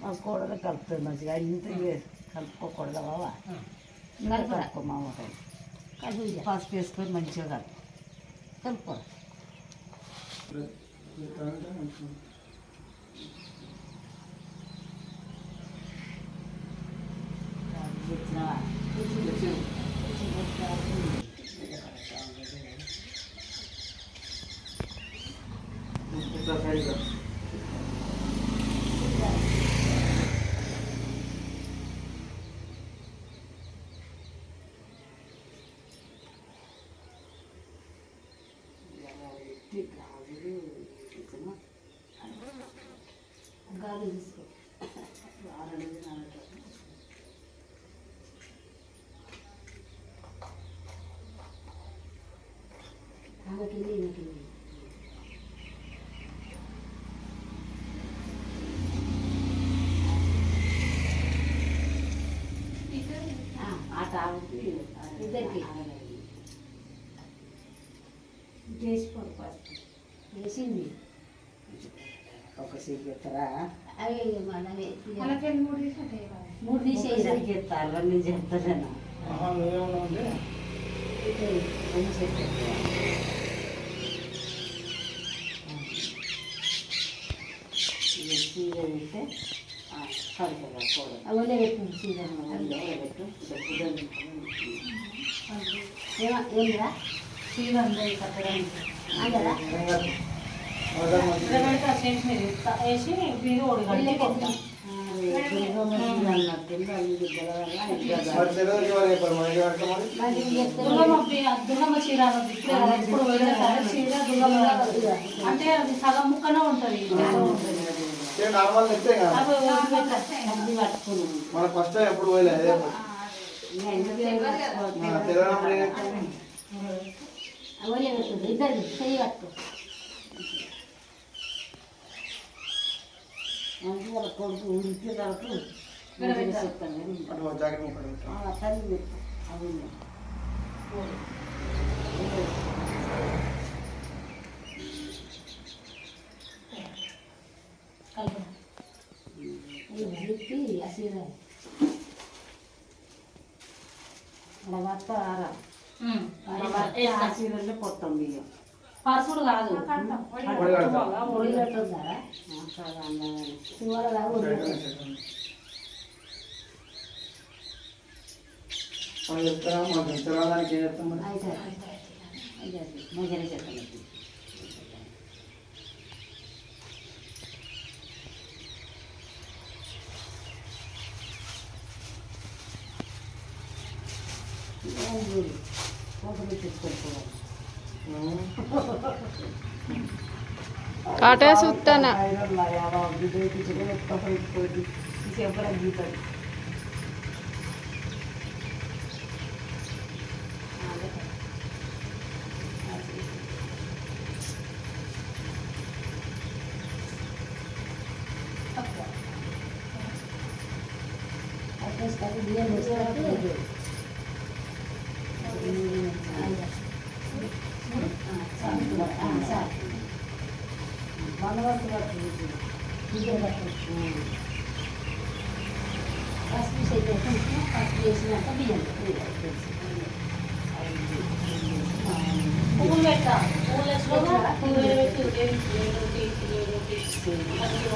ఆ కూడలు కలుపుతుంది మంచిగా ఇంత కలుపుకోకూడదు బావా ఇంకా కలుపుకో మామకాయ పసుపు వేసుకొని మంచిగా కలుపుకో గాలి తీసుకో ఇద్దరికి చేసుకోండి ఫస్ట్ వేసింది ఒక సీట్ ఎత్తారా అవి మూడు తీసేసి ఎత్తారు అన్నీ చెప్తాను సీర పెడితే అవన్నీ పెట్టు సీర పెట్టు ఏంద్రా సీర అందరి కట్టడానికి అందరా వేసి మీరు ఓడిగండి అంటే అది సగం ముక్కనే ఉంటుంది మన ఫస్ట్ ఎప్పుడు పోయలేదు ఇద్దరు చెయ్యి కట్టు మంచిగా కొడుకు ఉడికే వరకు తల్లి అది కలిపి అసీర అలా భర్త ఆరా అసీరల్లో పొత్తం బియ్యం పరసుడు కాదు ఒడి కట్టుందా మజర చెప్తాను కాటే చూస్తానా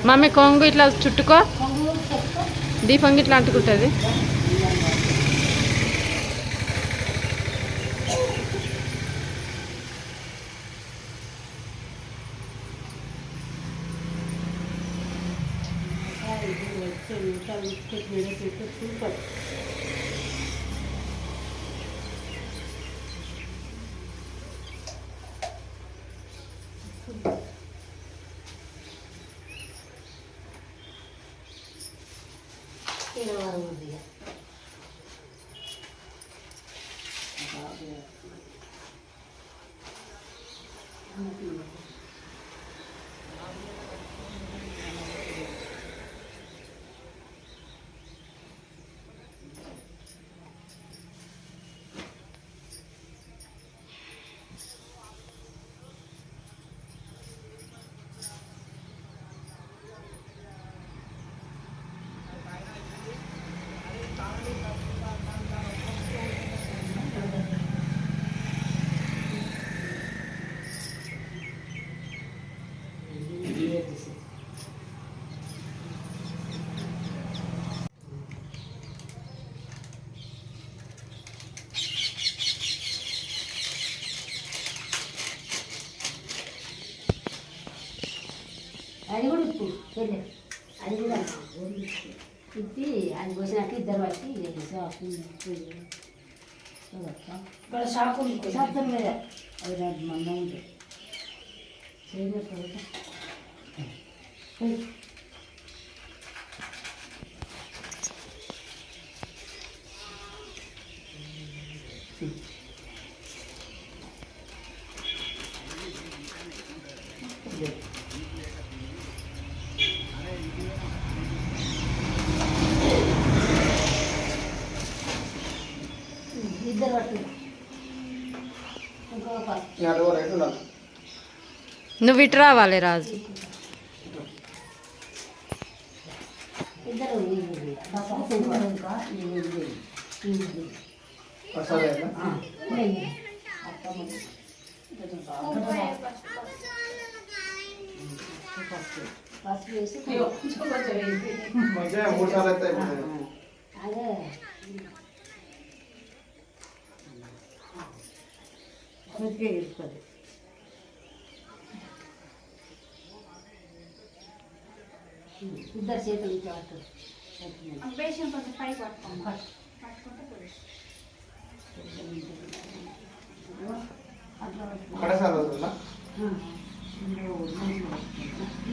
మమ్మీ కొంగు ఇట్లా చుట్టుకో దీపం ఇట్లా అంటుకుంటుంది అది కూడా ఇప్పు చెల్లె అది కూడా ఇప్పి అది పోసినాక ఇద్దరు పట్టి శాతం మీద అది రెండు మందం ఉంటుంది చేయలేదు ఇద్దరు పట్టి ఇంకో ఫస్ట్ ఇంకా అటు రైట్ ఉండాలి. నువ్వు ఇటు రావాలి రాజు. ఇద్దరు వస్తారా ఇట్లా? ఫస్ట్ వేసి మంచిగా 3 సార్లు అయితే అయిపోతుంది. అదే కొద్దిగా ఇరుస్తుంది ఇద్దరు చేతులు ఇట్లా పట్టు ఒకటే సార్లు అవుతుందా?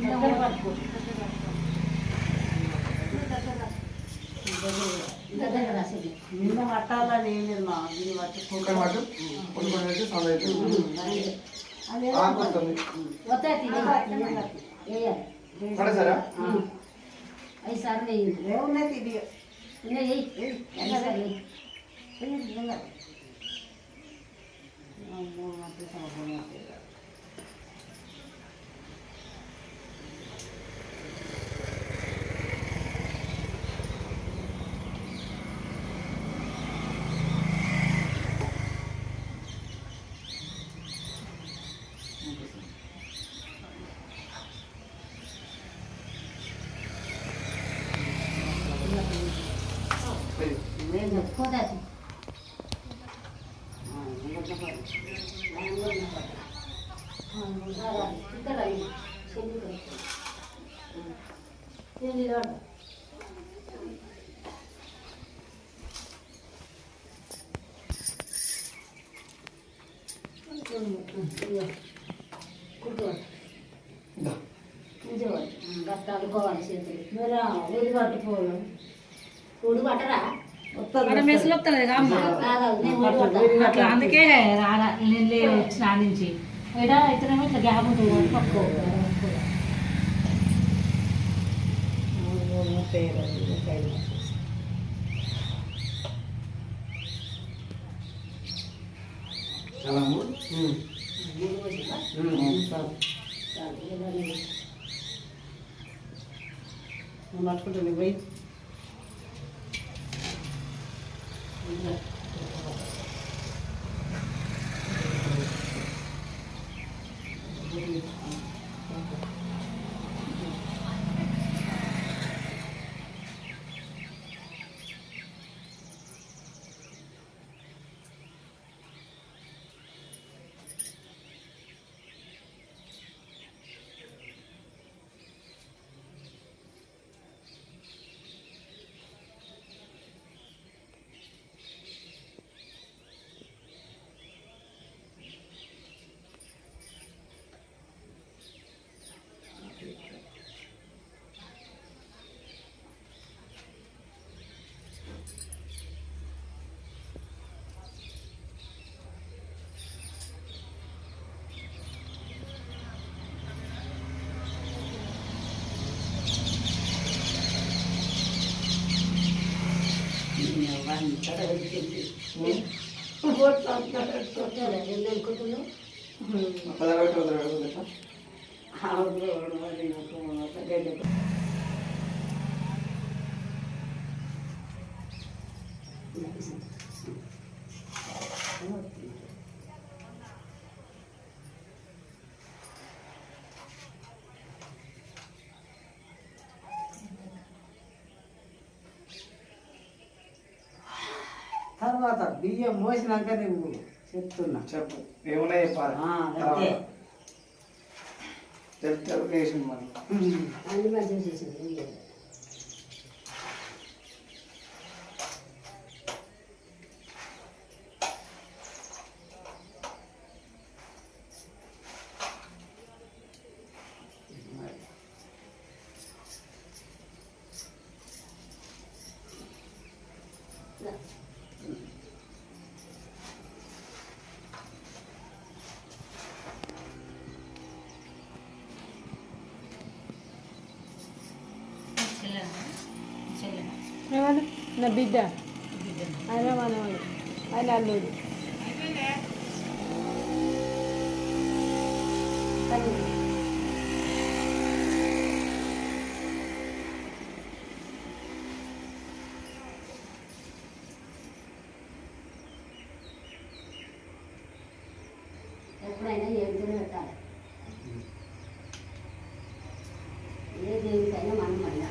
దగ్గర పట్టుకో దగ్గర రాసేది నిన్న పట్టాలని ఏం లేదు మా దీన్ని కుక్కర్ మటు కొనుక్కొని వచ్చి సౌండ్ అవుతుంది. అదే ఆకుతుంది. వస్తాయి వేయాలి పడేసారా? 5 సార్లు వేయండి ఏమున్నాయి ఇది ఉన్నాయి పోతాది కట్టుకోవాలి చేతులు మరి ఊరి పట్టుకోవాలి ఊడు పట్టరా మెస్సులు వస్తలేదు అమ్మ అట్లా అందుకే రాగా నేను వచ్చిన ఆ నుంచి ఇక్కడ అయితేనేమో ఇట్లా గ్యాప్ ఉంటుంది పట్టుకో చాలా పట్టుకుంటుంది పోయి తర్వాత బియ్యం మోసినాక నువ్వు చెప్తున్నా చెప్పు ఏమున్నాయి చెప్పాలి. అంతే తెల్ల వేసింది మరి అన్ని మంచిగా చేసింది. ఏమన్నా నా బిడ్డ ఆయన మనవాడు ఆయన అల్లుడు ఎప్పుడైనా ఏడుతూనే పెట్టాలి. ఏ దేవుడికైనా మనం అడిగా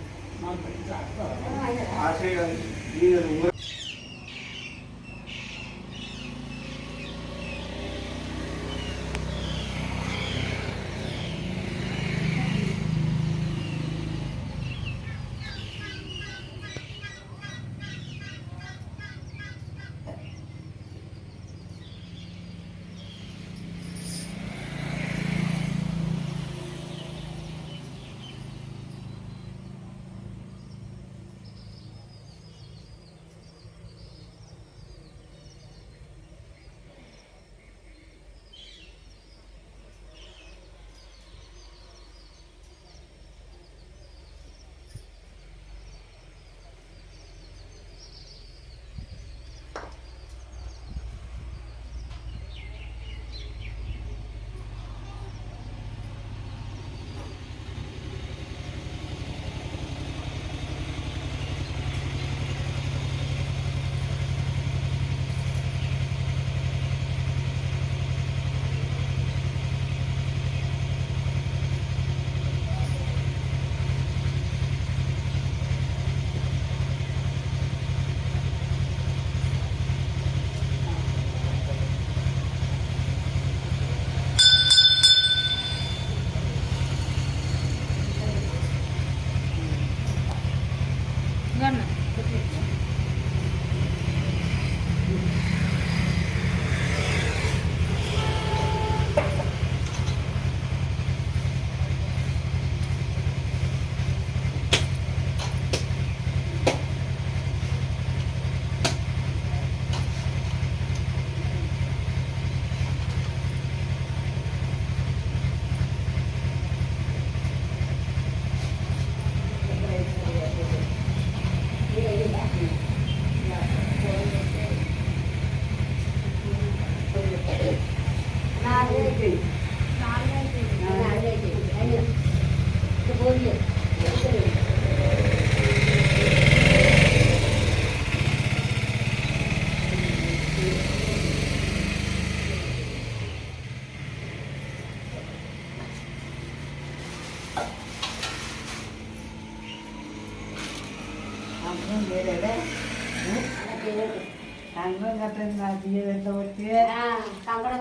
కంకణం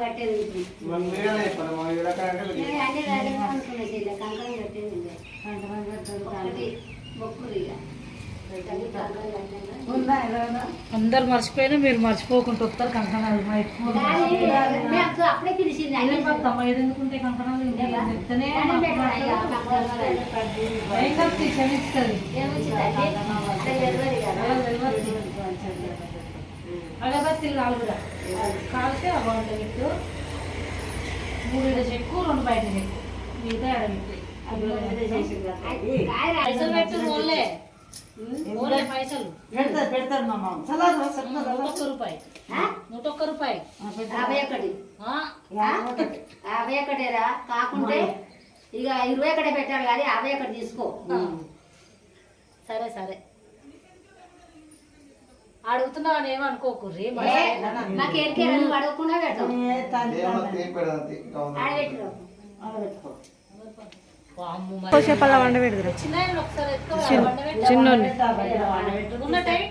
కట్టేది కంకణం కట్టేది ఒకటి మొక్కులు ఇక అందరు మర్చిపోయినా మీరు మర్చిపోకుండా వస్తారు కంకణాలు అప్పుడే పిలిచింది ఎందుకుంటే కంకణాలు చెప్తేనే క్షమిస్తుంది అగరబత్తిలు కాలుగురా కాలితే ఆ బాగుంటుంది పెట్టు 3 చెక్కు 2 బయట చెక్కు మిగతా పైసలు పెట్టు ఓన్లే పైసలు పెడతాడు మా మామ 101 రూపాయి 101 రూపాయి 51 రా కాకుంటే ఇక 21 పెట్టాడు కానీ 51 తీసుకో. సరే సరే అడుగుతున్నావు అని ఏమనుకోకుర్రీ మాకేరికే అడగకుండా పెడతాం చెప్పాలా వండ పెడదురా చిన్న ఒకసారి చిన్న ఉన్న టైం